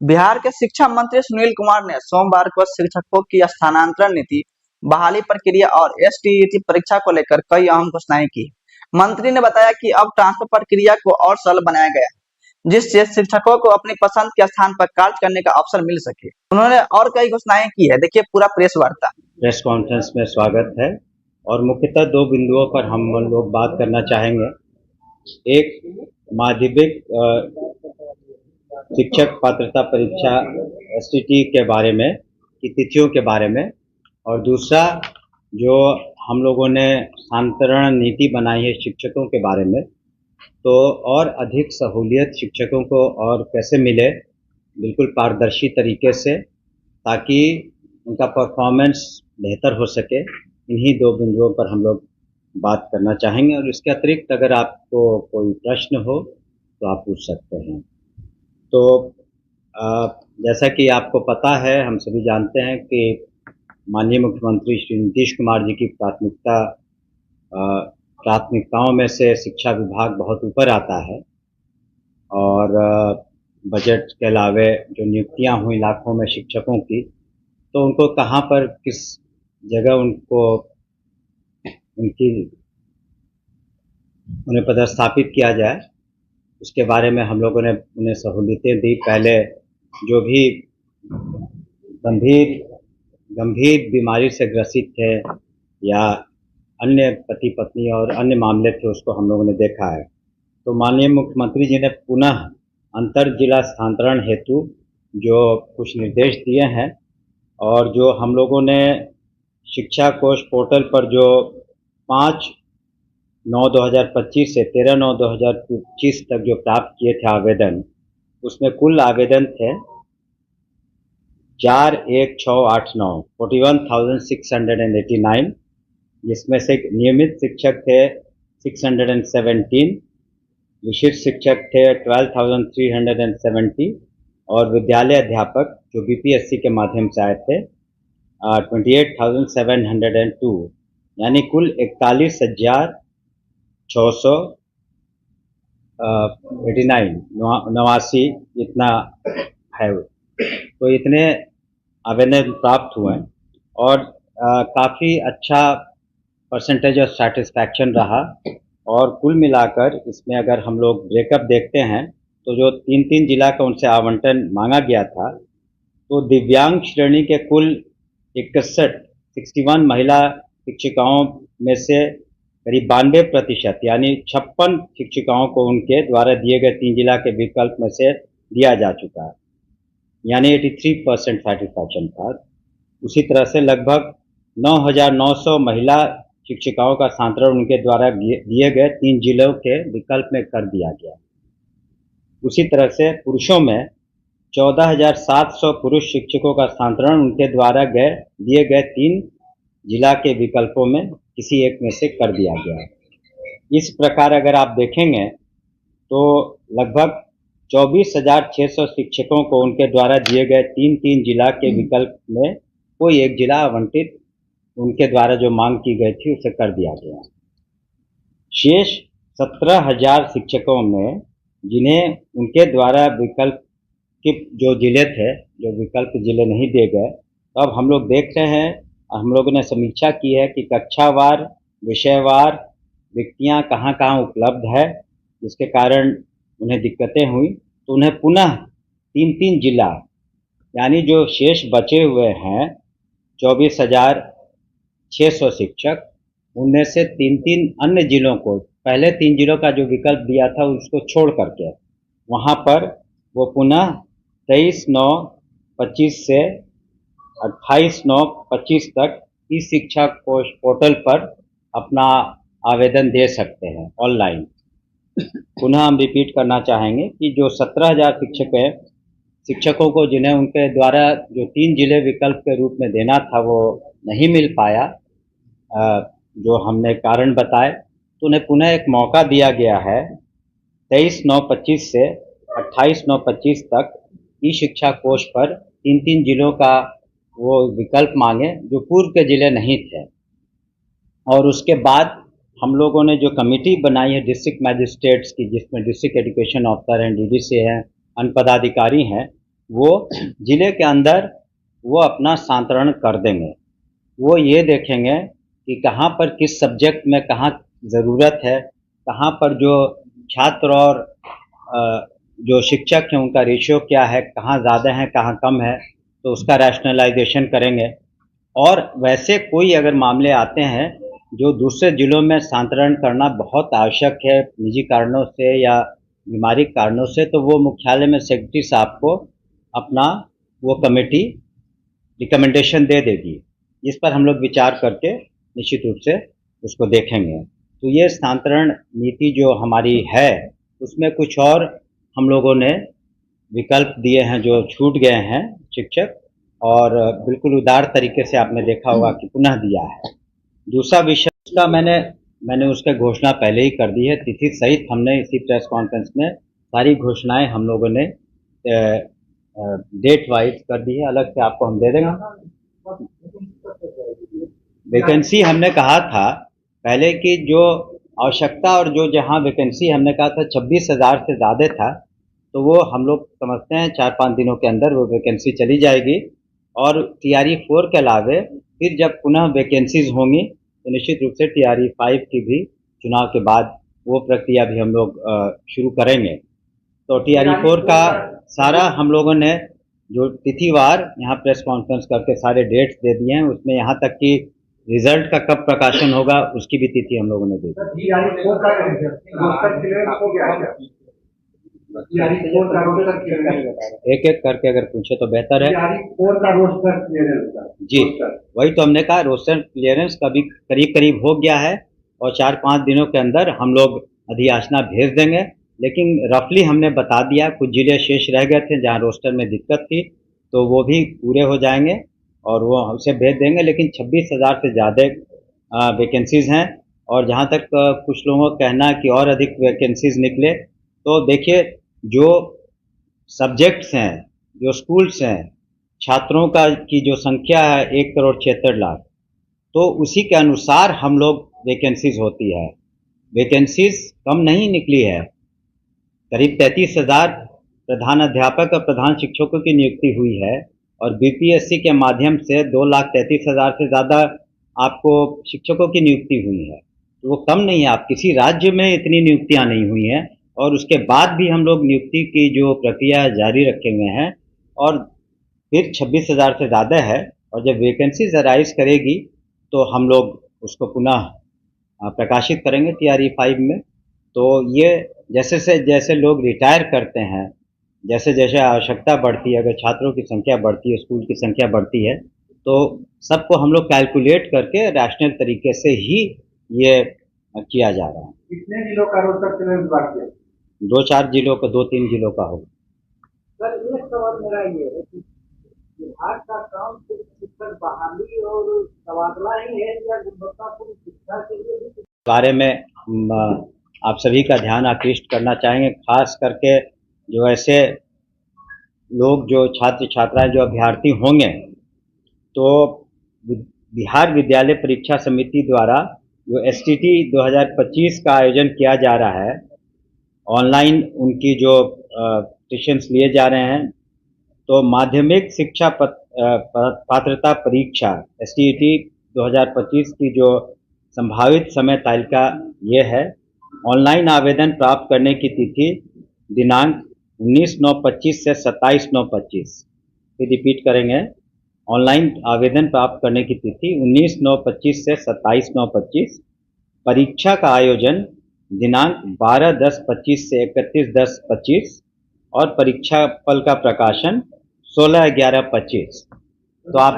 बिहार के शिक्षा मंत्री सुनील कुमार ने सोमवार को शिक्षकों की स्थानांतरण नीति, बहाली प्रक्रिया और एसटीईटी परीक्षा को लेकर कई अहम घोषणाएं की। मंत्री ने बताया कि अब ट्रांसफर प्रक्रिया को और सरल बनाया गया है, जिससे शिक्षकों को अपनी पसंद के स्थान पर कार्य करने का अवसर मिल सके। उन्होंने और कई घोषणाएं की है, देखिए पूरा प्रेस वार्ता। प्रेस कॉन्फ्रेंस में स्वागत है और मुख्यतः दो बिंदुओं पर हम लोग बात करना चाहेंगे। एक, माध्यमिक शिक्षक पात्रता परीक्षा एसटीटी के बारे में की तिथियों के बारे में, और दूसरा जो हम लोगों ने स्थानांतरण नीति बनाई है शिक्षकों के बारे में, तो और अधिक सहूलियत शिक्षकों को और कैसे मिले बिल्कुल पारदर्शी तरीके से, ताकि उनका परफॉर्मेंस बेहतर हो सके। इन्हीं दो बिंदुओं पर हम लोग बात करना चाहेंगे और इसके अतिरिक्त अगर आपको कोई प्रश्न हो तो आप पूछ सकते हैं। तो जैसा कि आपको पता है, हम सभी जानते हैं कि माननीय मुख्यमंत्री श्री नीतीश कुमार जी की प्राथमिकताओं में से शिक्षा विभाग बहुत ऊपर आता है और बजट के अलावे जो नियुक्तियां हुई लाखों में शिक्षकों की, तो उनको कहाँ पर किस जगह उन्हें पदस्थापित किया जाए, उसके बारे में हम लोगों ने उन्हें सहूलियतें दी। पहले जो भी गंभीर बीमारी से ग्रसित थे या अन्य पति पत्नी और अन्य मामले थे, उसको हम लोगों ने देखा है। तो माननीय मुख्यमंत्री जी ने पुनः अंतर जिला स्थानांतरण हेतु जो कुछ निर्देश दिए हैं और जो हम लोगों ने शिक्षा कोष पोर्टल पर जो 5/9/2025 से 13/9/2025 तक जो प्राप्त किए थे आवेदन, उसमें कुल आवेदन थे 41689 41,689, जिसमें से नियमित शिक्षक थे 617, विशिष्ट शिक्षक थे 12,370 और विद्यालय अध्यापक जो बीपीएससी के माध्यम से आए थे 28,702, यानी कुल 41,689 इतना है। तो इतने आवेदन प्राप्त हुए और काफ़ी अच्छा परसेंटेज ऑफ सेटिस्फैक्शन रहा। और कुल मिलाकर इसमें अगर हम लोग ब्रेकअप देखते हैं तो जो 3 जिला का उनसे आवंटन मांगा गया था, तो दिव्यांग श्रेणी के कुल 61 महिला शिक्षिकाओं में से करीब 92% यानी 56 शिक्षिकाओं को उनके द्वारा दिए गए 3 जिला के विकल्प में से दिया जा चुका है, यानी 83% सेटिस्फैक्शन था। उसी तरह से लगभग 9,900 महिला शिक्षिकाओं का स्थानांतरण उनके द्वारा दिए गए 3 जिलों के विकल्प में कर दिया गया। उसी तरह से पुरुषों में 14,700 पुरुष शिक्षकों का स्थानांतरण उनके द्वारा दिए गए 3 जिला के विकल्पों में किसी एक में से कर दिया गया। इस प्रकार अगर आप देखेंगे तो लगभग 24,600 शिक्षकों को उनके द्वारा दिए गए 3 जिला के विकल्प में कोई एक जिला आवंटित उनके द्वारा जो मांग की गई थी उसे कर दिया गया। शेष 17,000 शिक्षकों में जिन्हें उनके द्वारा विकल्प के जो जिले थे, जो विकल्प जिले नहीं दिए गए, तो अब हम लोग देख रहे हैं, हम लोगों ने समीक्षा की है कि कक्षावार विषयवार रिक्तियाँ कहाँ कहाँ उपलब्ध है, जिसके कारण उन्हें दिक्कतें हुई। तो उन्हें पुनः 3 जिला, यानी जो शेष बचे हुए हैं 24,600 शिक्षक, उनमें से 3 अन्य जिलों को, पहले 3 जिलों का जो विकल्प दिया था उसको छोड़ करके वहाँ पर वो पुनः 23/9/25 से 28/9/25 तक इस शिक्षा कोष पोर्टल पर अपना आवेदन दे सकते हैं ऑनलाइन। पुनः हम रिपीट करना चाहेंगे कि जो 17,000 शिक्षकों को जिन्हें उनके द्वारा जो 3 जिले विकल्प के रूप में देना था वो नहीं मिल पाया, जो हमने कारण बताए, तो उन्हें पुनः एक मौका दिया गया है 23/9/25 से 28/9/25 तक ई शिक्षा कोष पर 3 जिलों का वो विकल्प मांगे जो पूर्व के जिले नहीं थे। और उसके बाद हम लोगों ने जो कमेटी बनाई है डिस्ट्रिक्ट मैजिस्ट्रेट्स की, जिसमें डिस्ट्रिक्ट एजुकेशन ऑफिसर हैं, डीडीसी हैं, अन्य पदाधिकारी हैं, वो जिले के अंदर वो अपना सांतरण कर देंगे। वो ये देखेंगे कि कहाँ पर किस सब्जेक्ट में कहाँ ज़रूरत है, कहाँ पर जो छात्र और जो शिक्षक हैं उनका रेशियो क्या है, कहाँ ज़्यादा है कहाँ कम है, तो उसका रैशनलाइजेशन करेंगे। और वैसे कोई अगर मामले आते हैं जो दूसरे जिलों में स्थानांतरण करना बहुत आवश्यक है निजी कारणों से या बीमारी कारणों से, तो वो मुख्यालय में सेक्रेटरी साहब को अपना वो कमेटी रिकमेंडेशन दे देगी। इस पर हम लोग विचार करके निश्चित रूप से उसको देखेंगे। तो ये स्थानांतरण नीति जो हमारी है उसमें कुछ और हम लोगों ने विकल्प दिए हैं जो छूट गए हैं शिक्षक, और बिल्कुल उदार तरीके से आपने देखा होगा कि पुनः दिया है। दूसरा विषय उसका मैंने उसका घोषणा पहले ही कर दी है, तिथि सहित हमने इसी प्रेस कॉन्फ्रेंस में सारी घोषणाएं हम लोगों ने डेट वाइज कर दी है, अलग से आपको हम दे देंगे। वैकेंसी हमने कहा था पहले कि जो आवश्यकता और जो जहां वैकेंसी हमने कहा था 26,000 से ज़्यादा था, तो वो हम लोग समझते हैं 4-5 दिनों के अंदर वो वैकेंसी चली जाएगी। और TRE 4 के अलावे फिर जब पुनः वैकेंसीज होंगी तो निश्चित रूप से TRE 5 की भी चुनाव के बाद वो प्रक्रिया भी हम लोग शुरू करेंगे। तो TRE 4 का सारा हम लोगों ने जो तिथिवार यहाँ प्रेस कॉन्फ्रेंस करके सारे डेट्स दे दिए हैं, उसमें यहाँ तक कि रिजल्ट का कब प्रकाशन होगा उसकी भी तिथि हम लोगों ने दे दी। एक एक करके अगर पूछे तो बेहतर है जी। वही तो हमने कहा, रोस्टर क्लियरेंस का भी करीब करीब हो गया है और 4-5 दिनों के अंदर हम लोग अधियाचना भेज देंगे। लेकिन रफली हमने बता दिया, कुछ जिले शेष रह गए थे जहाँ रोस्टर में दिक्कत थी, तो वो भी पूरे हो जाएंगे और वो हमसे भेज देंगे। लेकिन 26,000 से ज़्यादा वैकेंसीज़ हैं और जहाँ तक कुछ लोगों का कहना है कि और अधिक वैकेंसीज़ निकले, तो देखिए जो सब्जेक्ट्स हैं, जो स्कूल्स हैं, छात्रों का की जो संख्या है 1,76,00,000, तो उसी के अनुसार हम लोग वैकेंसीज होती है। वैकेंसीज कम नहीं निकली है, करीब 33,000 प्रधान अध्यापक और प्रधान शिक्षकों की नियुक्ति हुई है और BPSC के माध्यम से 2,33,000 से ज़्यादा आपको शिक्षकों की नियुक्ति हुई है। तो वो कम नहीं है, आप किसी राज्य में इतनी नियुक्तियां नहीं हुई हैं और उसके बाद भी हम लोग नियुक्ति की जो प्रक्रिया जारी रखे हुए हैं और फिर 26,000 से ज़्यादा है। और जब वैकेंसीज अराइज करेगी तो हम लोग उसको पुनः प्रकाशित करेंगे TRE 5 में। तो ये जैसे लोग रिटायर करते हैं, जैसे जैसे आवश्यकता बढ़ती है, अगर छात्रों की संख्या बढ़ती है, स्कूल की संख्या बढ़ती है, तो सबको हम लोग कैलकुलेट करके रैशनल तरीके से ही ये किया जा रहा है। कितने जिलों का रोस्टर क्लियरेंस बाकी है? 2-4 जिलों का, 2-3 जिलों का होगा। सर एक सवाल मेरा ये है कि विभाग का काम सिर्फ शिक्षक बहाली और तबादला ही है या गुणवत्तापूर्ण शिक्षा के लिए भी बारे में आप सभी का ध्यान आकृष्ट करना चाहेंगे, खास करके जो ऐसे लोग जो छात्र छात्राएं जो अभ्यर्थी होंगे, तो बिहार विद्यालय परीक्षा समिति द्वारा जो STT 2025 का आयोजन किया जा रहा है, ऑनलाइन उनकी जो सेशंस लिए जा रहे हैं, तो माध्यमिक शिक्षा पात्रता परीक्षा STT 2025 की जो संभावित समय तालिका ये है। ऑनलाइन आवेदन प्राप्त करने की तिथि दिनांक 19/9/25 से 27/9/25। फिर रिपीट करेंगे, ऑनलाइन आवेदन प्राप्त करने की तिथि 19/9/25 से 27/9/25। परीक्षा का आयोजन दिनांक 12/10/25 से 31/10/25 और परीक्षा फल का प्रकाशन 16/11/25। तो आप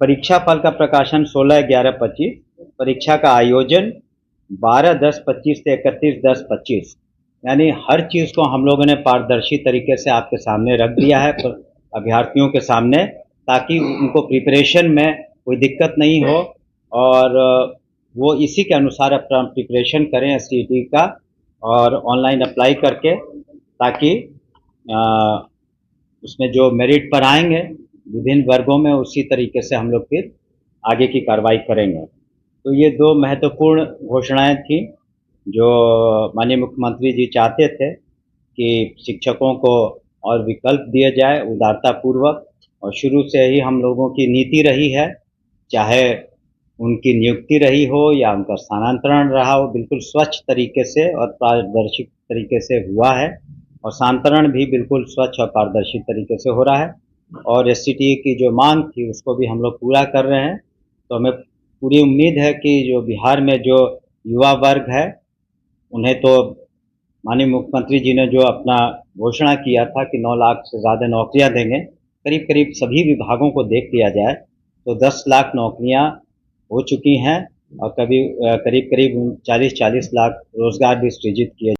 परीक्षा फल का प्रकाशन 16/11/25, परीक्षा का आयोजन 12/10/25 से 31/10/25, यानी हर चीज़ को हम लोगों ने पारदर्शी तरीके से आपके सामने रख दिया है अभ्यर्थियों के सामने, ताकि उनको प्रिपरेशन में कोई दिक्कत नहीं हो और वो इसी के अनुसार अपना प्रिपरेशन करें STT का और ऑनलाइन अप्लाई करके, ताकि उसमें जो मेरिट पर आएंगे विभिन्न वर्गों में उसी तरीके से हम लोग फिर आगे की कार्रवाई करेंगे। तो ये 2 महत्वपूर्ण घोषणाएं थी जो माननीय मुख्यमंत्री जी चाहते थे कि शिक्षकों को और विकल्प दिए जाए उदारता पूर्वक। और शुरू से ही हम लोगों की नीति रही है, चाहे उनकी नियुक्ति रही हो या उनका स्थानांतरण रहा हो, बिल्कुल स्वच्छ तरीके से और पारदर्शी तरीके से हुआ है। और स्थानांतरण भी बिल्कुल स्वच्छ और पारदर्शी तरीके से हो रहा है। और एससीटीई की जो मांग थी उसको भी हम लोग पूरा कर रहे हैं। तो हमें पूरी उम्मीद है कि जो बिहार में जो युवा वर्ग है उन्हें तो माननीय मुख्यमंत्री जी ने जो अपना घोषणा किया था कि 9 लाख से ज़्यादा नौकरियां देंगे, करीब करीब सभी विभागों को देख लिया जाए तो 10 लाख नौकरियां हो चुकी हैं और करीब करीब 40-40 लाख रोजगार भी सृजित किए